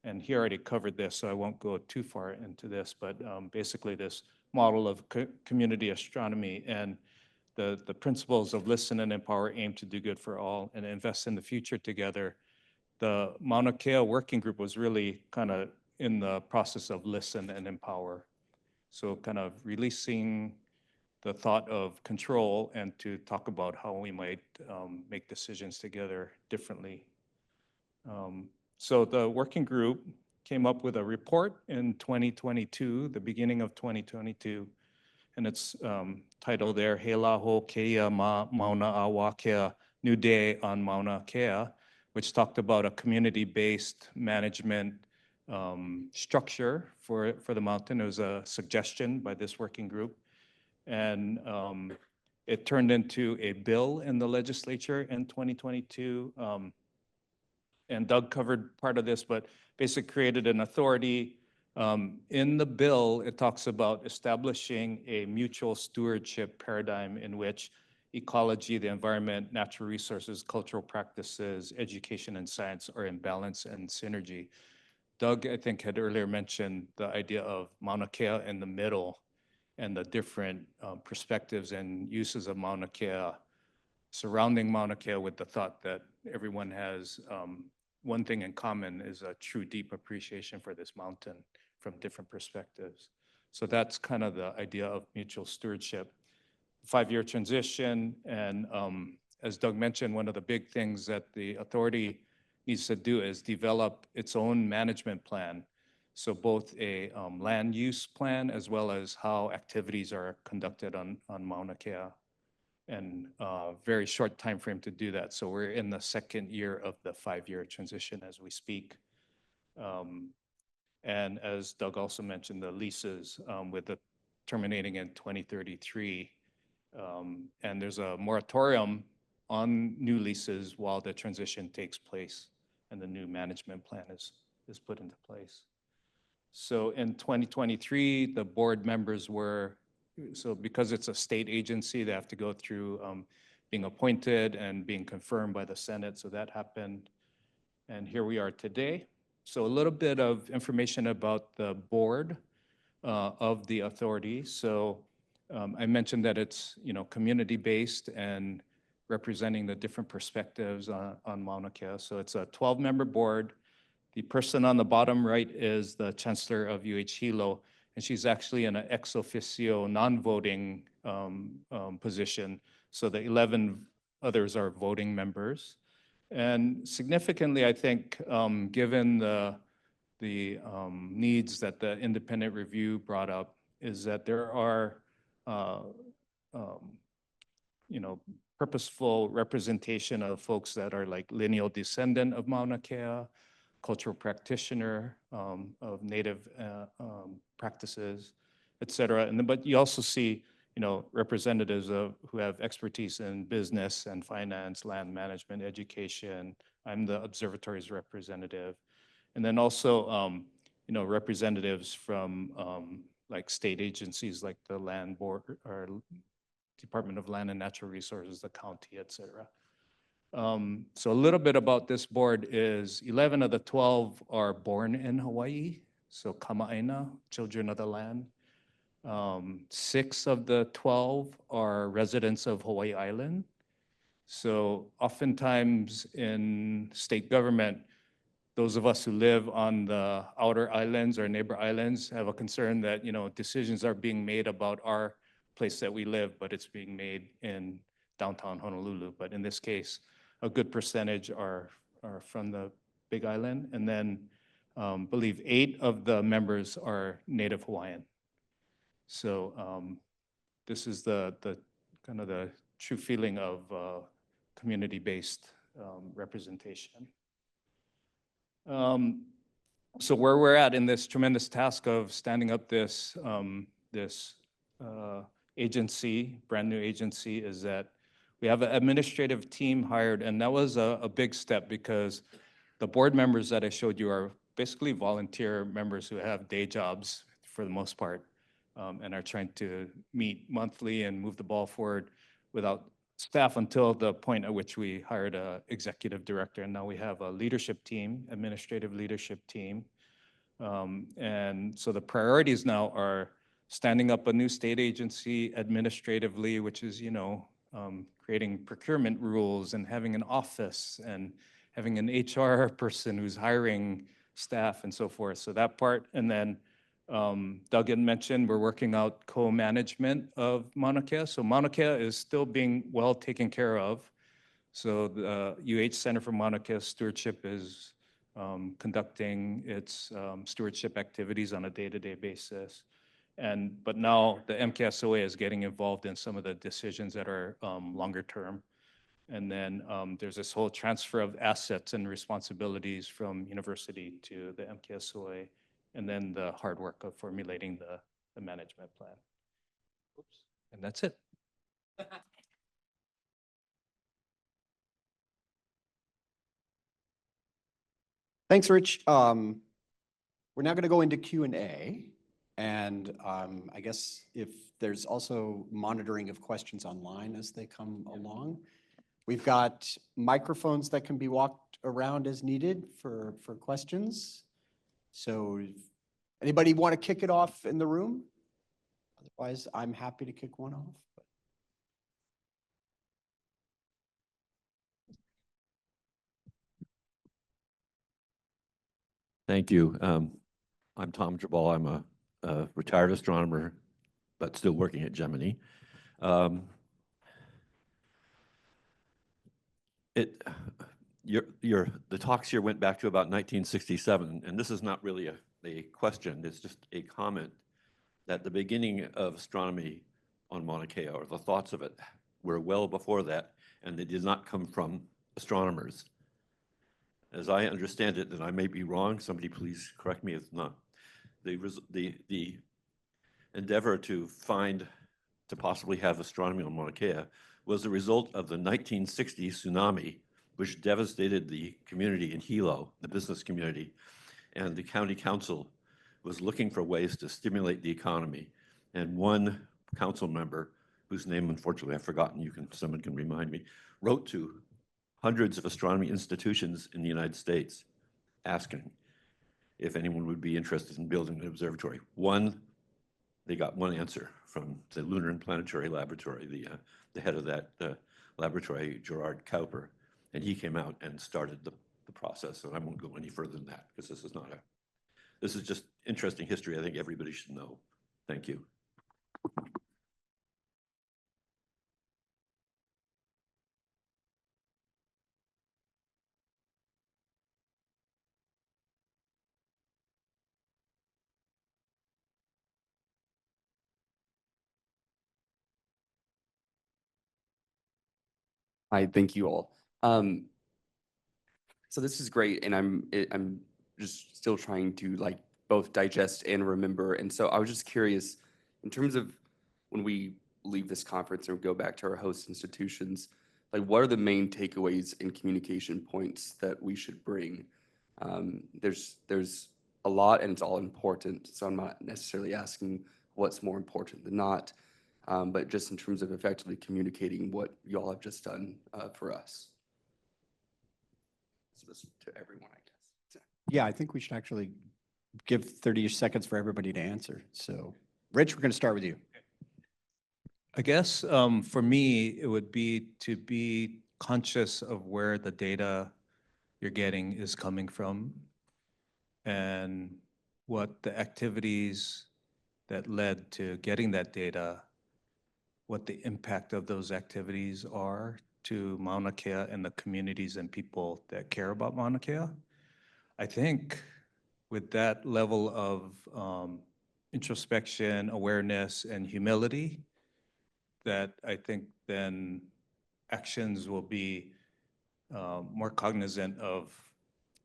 and he already covered this, so I won't go too far into this, but basically this model of community astronomy and the principles of listen and empower aim to do good for all and invest in the future together. The Mauna Kea working group was really kind of in the process of listen and empower. So kind of releasing the thought of control and to talk about how we might make decisions together differently. So the working group came up with a report in 2022, the beginning of 2022, and it's titled there, He Laho Keia Mauna Awa Kea, New Day on Mauna Kea, which talked about a community-based management structure for the mountain. It was a suggestion by this working group. And it turned into a bill in the legislature in 2022. And Doug covered part of this, but basically created an authority. In the bill, it talks about establishing a mutual stewardship paradigm in which ecology, the environment, natural resources, cultural practices, education, and science are in balance and synergy. Doug, I think, had earlier mentioned the idea of Mauna Kea in the middle and the different perspectives and uses of Mauna Kea, surrounding Mauna Kea with the thought that everyone has one thing in common is a true deep appreciation for this mountain from different perspectives. So that's kind of the idea of mutual stewardship. 5-year transition, and as Doug mentioned, one of the big things that the authority needs to do is develop its own management plan. So both a land use plan as well as how activities are conducted on Mauna Kea, and very short time frame to do that. So we're in the second year of the 5-year transition as we speak. And as Doug also mentioned, the leases with the terminating in 2033. And there's a moratorium on new leases while the transition takes place and the new management plan is put into place. So in 2023, the board members were, so because it's a state agency, they have to go through being appointed and being confirmed by the Senate. So that happened. And here we are today. So a little bit of information about the board of the authority. So I mentioned that it's, community-based and representing the different perspectives on Mauna Kea. So it's a 12-member board. The person on the bottom right is the Chancellor of UH Hilo, and she's actually in an ex officio non-voting position. So the 11 others are voting members. And significantly, I think, given the needs that the independent review brought up, is that there are, purposeful representation of folks that are like lineal descendant of Mauna Kea, cultural practitioner of native practices, et cetera. And then, but you also see, representatives who have expertise in business and finance, land management, education. I'm the observatory's representative. And then also, representatives from like state agencies like the Land Board or Department of Land and Natural Resources, the county, et cetera. So a little bit about this board is 11 of the 12 are born in Hawaii, so kama'aina, children of the land. 6 of the 12 are residents of Hawaii Island. So oftentimes in state government, those of us who live on the outer islands or neighbor islands have a concern that, decisions are being made about our place that we live, but it's being made in downtown Honolulu. But in this case, a good percentage are from the Big Island. And then believe 8 of the members are Native Hawaiian. So this is the kind of the true feeling of community-based representation. So where we're at in this tremendous task of standing up this agency, brand new agency, is that we have an administrative team hired, and that was a big step because the board members that I showed you are basically volunteer members who have day jobs for the most part, and are trying to meet monthly and move the ball forward without staff until the point at which we hired an executive director. And now we have a leadership team, administrative leadership team. And so the priorities now are standing up a new state agency administratively, which is, creating procurement rules and having an office and having an HR person who's hiring staff and so forth. So that part. And then Doug had mentioned we're working out co-management of Maunakea. So Maunakea is still being well taken care of. So the UH Center for Maunakea Stewardship is conducting its stewardship activities on a day-to-day basis. But now the MKSOA is getting involved in some of the decisions that are longer term. And then there's this whole transfer of assets and responsibilities from university to the MKSOA, and then the hard work of formulating the management plan. Oops. And that's it. Thanks, Rich. We're now going to go into Q&A. And I guess if there's also monitoring of questions online as they come along. We've got microphones that can be walked around as needed for questions. So anybody want to kick it off in the room? Otherwise, I'm happy to kick one off. Thank you. I'm Tom Jabal. I'm a retired astronomer, but still working at Gemini. The talks here went back to about 1967, and this is not really a question. It's just a comment that the beginning of astronomy on Mauna Kea, or the thoughts of it, were well before that, and they did not come from astronomers. As I understand it, and I may be wrong, somebody please correct me if not, the endeavor to possibly have astronomy on Mauna Kea was the result of the 1960 tsunami, which devastated the community in Hilo, the business community, and the county council was looking for ways to stimulate the economy. And one council member, whose name unfortunately I've forgotten, someone can remind me, wrote to hundreds of astronomy institutions in the United States asking if anyone would be interested in building an observatory. They got one answer from the Lunar and Planetary Laboratory, the head of that laboratory, Gerard Cowper, and he came out and started the process. And I won't go any further than that because this is just interesting history I think everybody should know. Thank you. Hi, thank you all. So this is great, and I'm just still trying to both digest and remember. And so I was just curious, in terms of when we leave this conference and go back to our host institutions, what are the main takeaways and communication points that we should bring? There's a lot, and it's all important. So I'm not necessarily asking what's more important than not. But just in terms of effectively communicating what y'all have just done for us. of us, to everyone, I guess. So, Yeah, I think we should actually give 30 seconds for everybody to answer. So, Rich, we're going to start with you. I guess for me, it would be to be conscious of where the data you're getting is coming from and what the activities that led to getting that data, what the impact of those activities are to Mauna Kea and the communities and people that care about Mauna Kea. I think with that level of introspection, awareness, and humility, that I think then actions will be more cognizant of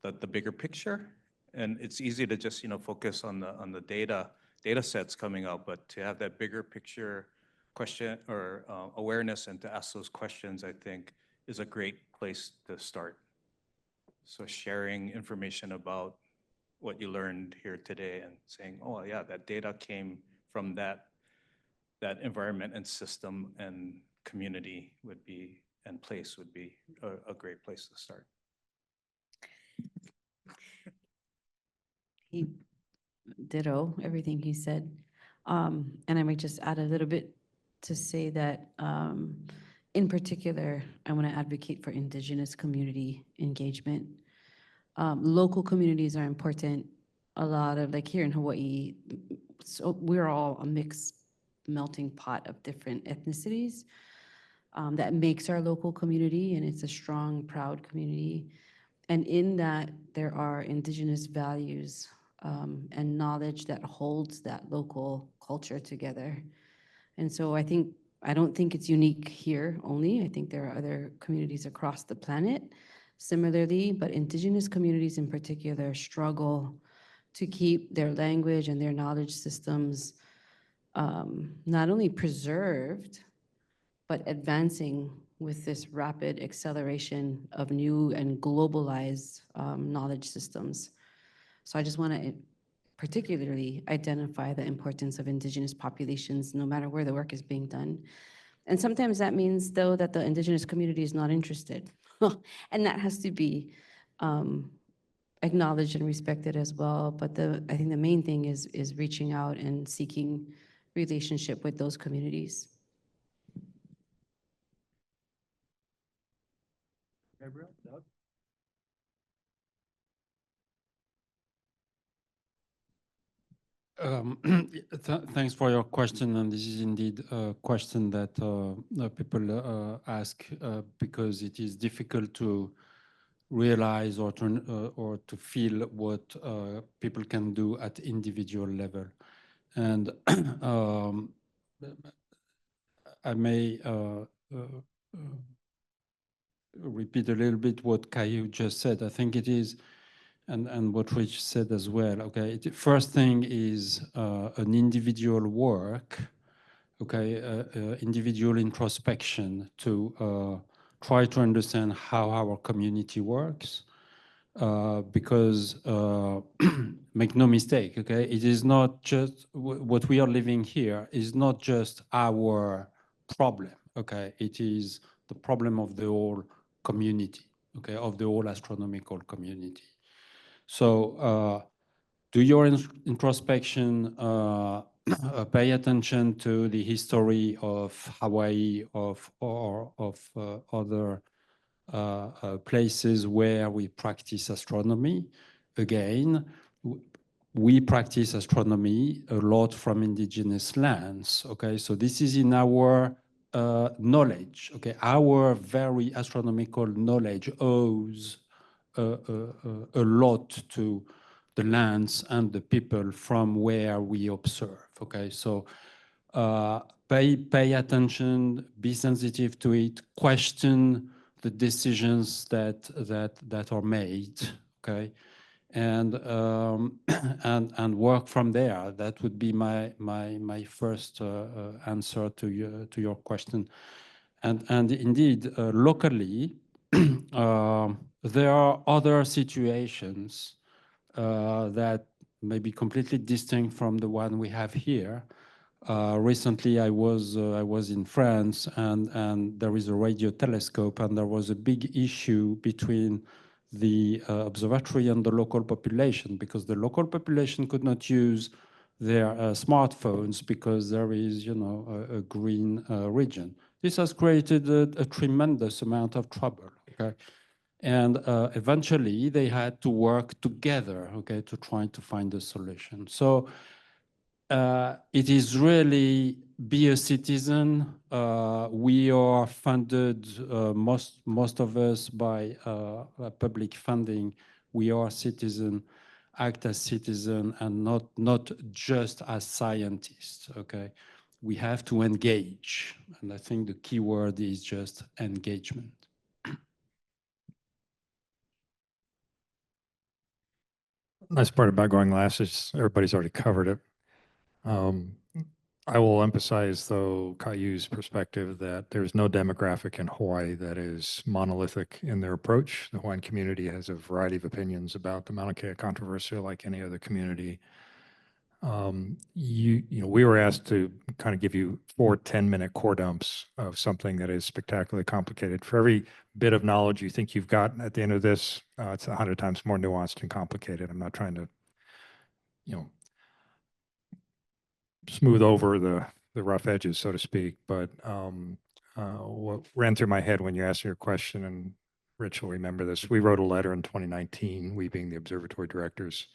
the bigger picture. And it's easy to just focus on the data sets coming out, but to have that bigger picture question or awareness and to ask those questions, I think is a great place to start. So sharing information about what you learned here today and saying, oh yeah, that data came from that environment and system and community would be, and place would be a great place to start. He ditto everything he said. And I might just add a little bit to say that in particular, I want to advocate for Indigenous community engagement. Local communities are important. A lot of, like here in Hawaii, so we're all a mixed melting pot of different ethnicities that makes our local community, and it's a strong, proud community. And in that, there are Indigenous values and knowledge that holds that local culture together. And so I don't think it's unique here only. I think there are other communities across the planet similarly, but Indigenous communities in particular struggle to keep their language and their knowledge systems not only preserved, but advancing with this rapid acceleration of new and globalized knowledge systems. So I just want to particularly identify the importance of Indigenous populations, no matter where the work is being done. And sometimes that means, though, that the Indigenous community is not interested. And that has to be acknowledged and respected as well. But I think the main thing is reaching out and seeking relationship with those communities. Gabriel, Doug? Thanks for your question, and this is indeed a question that people ask because it is difficult to realize or to feel what people can do at individual level. And I may repeat a little bit what Caillou just said. I think it is, and what Rich said as well. Okay, the first thing is an individual work. Okay, individual introspection to try to understand how our community works. Because make no mistake, okay, it is not just what we are living here is not just our problem. Okay, it is the problem of the whole community. Okay, of the whole astronomical community. So do your introspection, pay attention to the history of Hawaii, or of other places where we practice astronomy. Again, we practice astronomy a lot from indigenous lands. Okay, so this is in our knowledge. Okay, our very astronomical knowledge owes a lot to the lands and the people from where we observe. Okay, so pay attention, be sensitive to it, question the decisions that are made. Okay, and and work from there. That would be my first answer to your question. And indeed, locally, there are other situations that may be completely distinct from the one we have here. Recently, I was in France, and there is a radio telescope, and there was a big issue between the observatory and the local population, because the local population could not use their smartphones because there is, a green region. This has created a tremendous amount of trouble, okay? And eventually they had to work together, okay, to try to find a solution. So it is really be a citizen. We are funded, most of us, by public funding. We are citizen, act as citizen, and not just as scientists, okay? We have to engage. And I think the key word is just engagement. Nice part about going last is everybody's already covered it. I will emphasize, though, Kayu's perspective that there's no demographic in Hawaii that is monolithic in their approach. The Hawaiian community has a variety of opinions about the Maunakea controversy, like any other community. We were asked to kind of give you 4 10-minute core dumps of something that is spectacularly complicated. For every bit of knowledge you think you've got at the end of this, it's 100 times more nuanced and complicated. I'm not trying to, smooth over the rough edges, so to speak. But what ran through my head when you asked your question, and Rich will remember this, we wrote a letter in 2019, we being the observatory directors,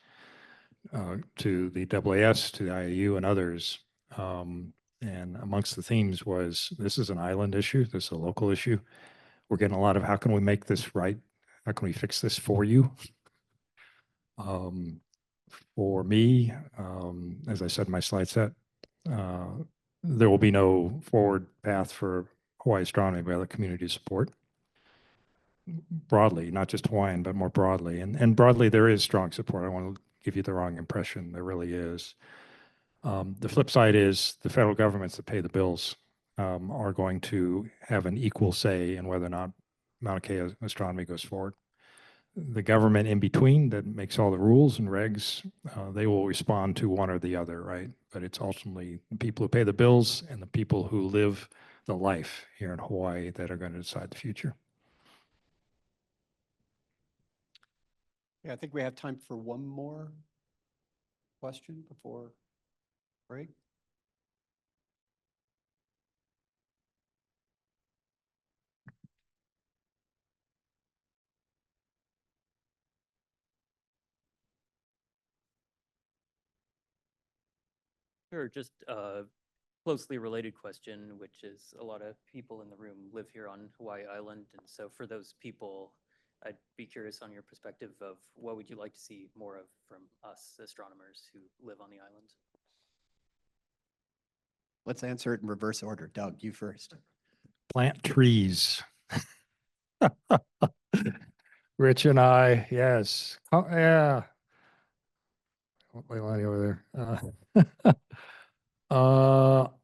to the AAS, to the IAU, and others. And amongst the themes was, this is an island issue, this is a local issue. We're getting a lot of, how can we make this right? How can we fix this for you? For me, as I said in my slide set, there will be no forward path for Hawaii astronomy without community support. Broadly, not just Hawaiian, but more broadly. And broadly, there is strong support. I want to give you the wrong impression. There really is. The flip side is the federal governments that pay the bills are going to have an equal say in whether or not Mauna Kea astronomy goes forward. The government in between that makes all the rules and regs, they will respond to one or the other, right? But it's ultimately the people who pay the bills and the people who live the life here in Hawaii that are going to decide the future. Yeah, I think we have time for one more question before break. Sure, just a closely related question, which is a lot of people in the room live here on Hawaii Island. And so for those people, I'd be curious on your perspective of what would you like to see more of from us astronomers who live on the island? Let's answer it in reverse order. Doug, you first. Plant trees. Rich and I, yes. Oh, yeah. Leilani over there.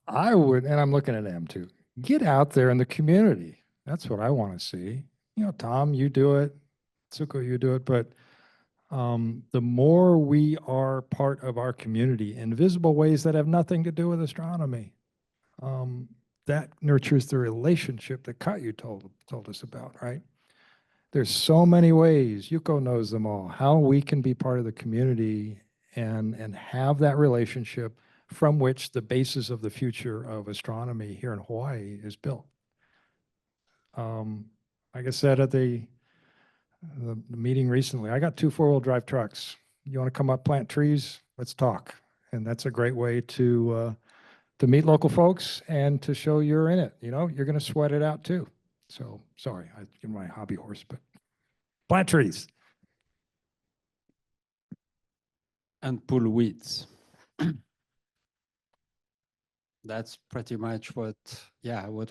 I would, and I'm looking at them too. Get out there in the community. That's what I want to see. Tom, you do it. Tsuko, you do it. But the more we are part of our community in visible ways that have nothing to do with astronomy, that nurtures the relationship that Kayu told us about, right? There's so many ways, Yuko knows them all, how we can be part of the community and have that relationship from which the basis of the future of astronomy here in Hawaii is built. Like I said at the meeting recently, I got 2 4-wheel drive trucks. You want to come up, plant trees? Let's talk. And that's a great way to meet local folks and to show you're in it. You're going to sweat it out too. So sorry, I'm my hobby horse, but plant trees. And pull weeds. That's pretty much what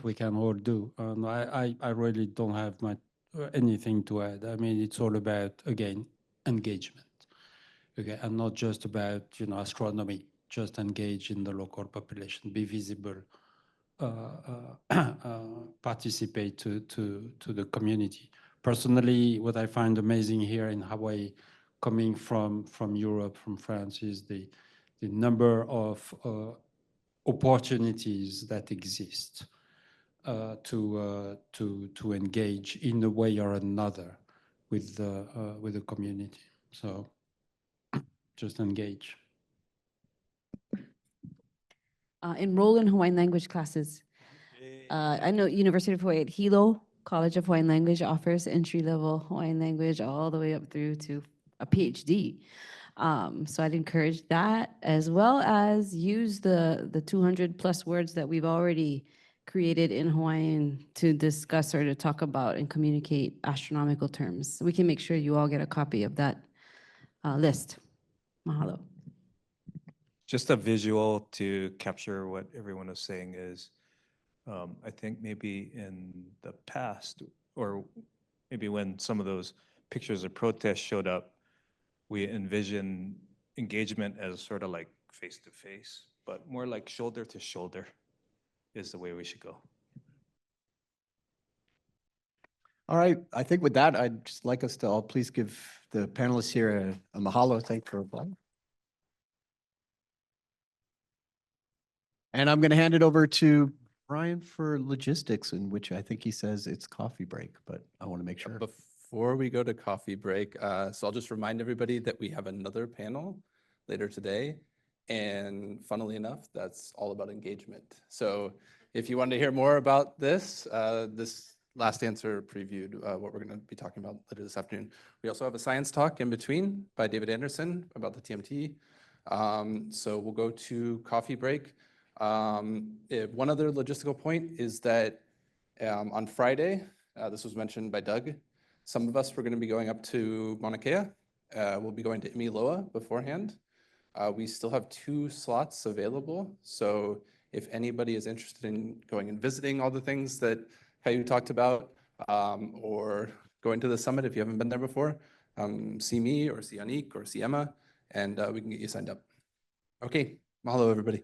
we can all do. And I really don't have anything to add. I mean, it's all about, again, engagement. Okay, and not just about, astronomy, just engage in the local population, be visible, participate to the community. Personally, what I find amazing here in Hawaii, coming from Europe, from France, is the number of opportunities that exist to engage in a way or another with the community. So just engage. Enroll in Hawaiian language classes. I know University of Hawaii at Hilo, College of Hawaiian Language offers entry-level Hawaiian language all the way up through to a PhD. So I'd encourage that, as well as use the 200 plus words that we've already created in Hawaiian to discuss or to talk about and communicate astronomical terms. We can make sure you all get a copy of that list. Mahalo. Just a visual to capture what everyone is saying is, I think maybe in the past, or maybe when some of those pictures of protests showed up, we envision engagement as sort of like face to face, but more like shoulder to shoulder is the way we should go. All right, I think with that, I'd just like us to all please give the panelists here a mahalo. Thank you for applying. And I'm going to hand it over to Brian for logistics, in which I think he says it's coffee break, but I want to make sure. Before we go to coffee break, so I'll just remind everybody that we have another panel later today. And funnily enough, that's all about engagement. So if you want to hear more about this, this last answer previewed what we're going to be talking about later this afternoon. We also have a science talk in between by David Anderson about the TMT. So we'll go to coffee break. One other logistical point is that on Friday, this was mentioned by Doug, some of us were going to be going up to Maunakea. We'll be going to Imiloa beforehand. We still have 2 slots available. So if anybody is interested in going and visiting all the things that Caillou talked about, or going to the summit if you haven't been there before, see me or see Anik or see Emma, and we can get you signed up. Okay, mahalo everybody.